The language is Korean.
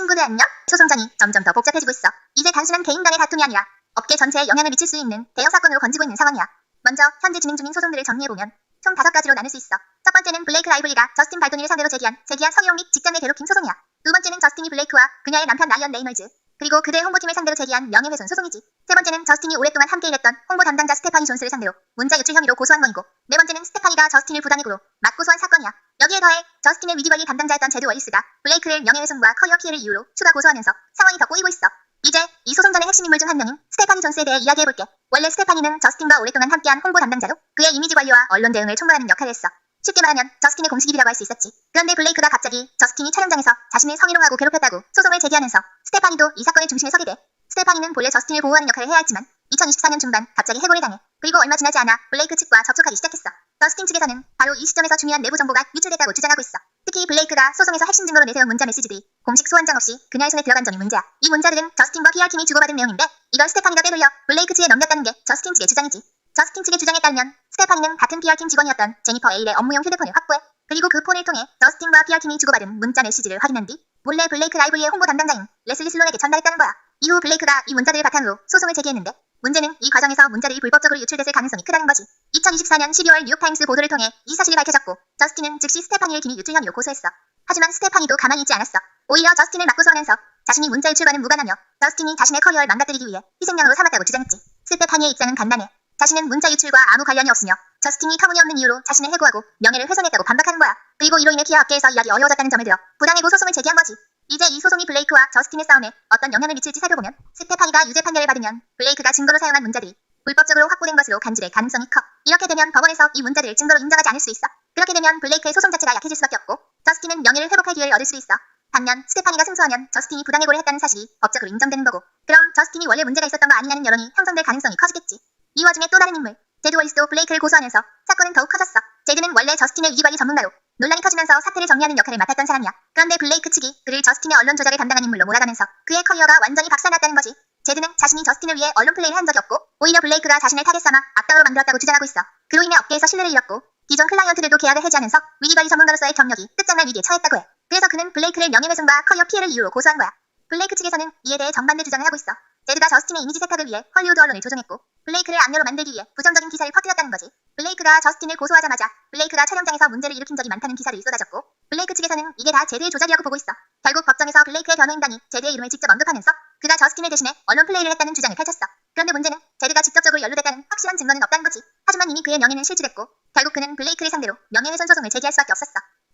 친구들 안녕? 소송전이 점점 더 복잡해지고 있어. 이제 단순한 개인 간의 다툼이 아니라 업계 전체에 영향을 미칠 수 있는 대형 사건으로 번지고 있는 상황이야. 먼저 현재 진행 중인 소송들을 정리해보면 총 5가지로 나눌 수 있어. 첫 번째는 블레이크 라이블리가 저스틴 발도니를 상대로 제기한 성희롱 및 직장 내 괴롭힘 소송이야. 두 번째는 저스틴이 블레이크와 그녀의 남편 라이언 레이널즈 그리고 그들의 홍보팀을 상대로 제기한 명예훼손 소송이지. 세 번째는 저스틴이 오랫동안 함께 일했던 홍보 담당자 스테파니 존스를 상대로 문자 유출 혐의로 고소한 건이고, 네 번째는 스테파니가 저스틴을 부당행위로 맞고소한 사건이야. 여기에 더해 저스틴의 위기관리 담당자였던 제드 월리스가 블레이크를 명예훼손과 커리어 피해를 이유로 추가 고소하면서 상황이 더 꼬이고 있어. 이제 이 소송전의 핵심 인물 중 한 명인 스테파니 존스에 대해 이야기해볼게. 원래 스테파니는 저스틴과 오랫동안 함께한 홍보 담당자로 그의 이미지 관리와 언론 대응을 총괄하는 역할을 했어. 쉽게 말하면 저스틴의 공식이라고 할 수 있었지. 그런데 블레이크가 갑자기 저스틴이 촬영장에서 자신을 성희롱하고 괴롭혔다고 소송을 제기하면서 스테파니도 이 사건의 중심에 서게 돼. 스테파니는 본래 저스틴을 보호하는 역할을 해야 했지만 2024년 중반 갑자기 해고를 당해. 그리고 얼마 지나지 않아 블레이크 측과 접촉하기 시작했어. 저스틴 측에서는 바로 이 시점에서 중요한 내부 정보가 유출됐다고 주장하고 있어. 특히 블레이크가 소송에서 핵심 증거로 내세운 문자 메시지들이 공식 소환장 없이 그녀의 손에 들어간 점이 문제야. 이 문자들은 저스틴과 PR팀이 주고받은 내용인데 이걸 스테파니가 빼돌려 블레이크 측에 넘겼다는 게 저스틴 측의 주장이지. 저스틴 측의 주장에 따르면 스테파니는 같은 PR팀 직원이었던 제니퍼 에일의 업무용 휴대폰을 확보해 그리고 그 폰을 통해 저스틴과 PR팀이 주고받은 문자 메시지를 확인한 뒤 몰래 블레이크 라이블리의 홍보 담당자인 레슬리 슬론에게 전달했다는 거야. 이후 블레이크가 이 문자들을 바탕으로 소송을 제기했는데 문제는 이 과정에서 문자들이 불법적으로 유출됐을 가능성이 크다는 거지. 2024년 12월 뉴욕타임스 보도를 통해 이 사실이 밝혀졌고 저스틴은 즉시 스테파니를 기밀 유출 혐의로 고소했어. 하지만 스테파니도 가만히 있지 않았어. 오히려 저스틴을 맞고소하면서 자신이 문자 유출과는 무관하며 저스틴이 자신의 커리어를 망가뜨리기 위해 희생양으로 삼았다고 주장했지. 스테파니의 입장은 간단해. 자신은 문자 유출과 아무 관련이 없으며 저스틴이 터무니없는 이유로 자신을 해고하고 명예를 훼손했다고 반박하는 거야. 그리고 이로 인해 기아 업계에서 일하기 어려워졌다는 점에 들어 부당해고 소송을 제기한 거지. 이제 이 소송이 블레이크와 저스틴의 싸움에 어떤 영향을 미칠지 살펴보면 스테파니가 유죄 판결을 받으면 블레이크가 증거로 사용한 문자들이 불법적으로 확보된 것으로 간주될 가능성이 커. 이렇게 되면 법원에서 이 문자들을 증거로 인정하지 않을 수 있어. 그렇게 되면 블레이크의 소송 자체가 약해질 수밖에 없고 저스틴은 명예를 회복할 기회를 얻을 수도 있어. 반면 스테파니가 승소하면 저스틴이 부당해고를 했다는 사실이 법적으로 인정되는 거고, 그럼 저스틴이 원래 문제가 있었던 거 아니냐는 여론이 형성될 가능성이 커지겠지. 이 와중에 또 다른 인물 제드 월리스도 블레이크를 고소하면서 사건은 더욱 커졌어. 제드는 원래 저스틴의 위기관리 전문가로 논란이 커지면서 사태를 정리하는 역할을 맡았던 사람이야. 그런데 블레이크 측이 그를 저스틴의 언론 조작을 담당한 인물로 몰아가면서 그의 커리어가 완전히 박살났다는 거지. 제드는 자신이 저스틴을 위해 언론 플레이를 한 적이 없고 오히려 블레이크가 자신을 타겟 삼아 악당으로 만들었다고 주장하고 있어. 그로 인해 업계에서 신뢰를 잃었고 기존 클라이언트들도 계약을 해지하면서 위기관리 전문가로서의 경력이 끝장날 위기에 처했다고 해. 그래서 그는 블레이크를 명예훼손과 커리어 피해를 이유로 고소한 거야. 블레이크 측에서는 이에 대해 정반대 주장을 하고 있어. 제드가 저스틴의 이미지 세탁을 위해 헐리우드 언론을 조종했고 블레이크를 악녀로 만들기 위해 부정적인 기사를 퍼뜨렸다는 거지. 블레이크가 저스틴을 고소하자마자 블레이크가 촬영장에서 문제를 일으킨 적이 많다는 기사를 쏟아졌고 블레이크 측에서는 이게 다 제드의 조작이라고 보고 있어. 결국 법정에서 블레이크의 변호인단이 제드의 이름을 직접 언급하면서 그가 저스틴을 대신해 언론 플레이를 했다는 주장을 펼쳤어. 그런데 문제는 제드가 직접적으로 연루됐다는 확실한 증거는 없다는 거지. 하지만 이미 그의 명예는 실추됐고 결국 그는 블레이크를 상대로 명예훼손 소송을 제기할 수밖에 없었어.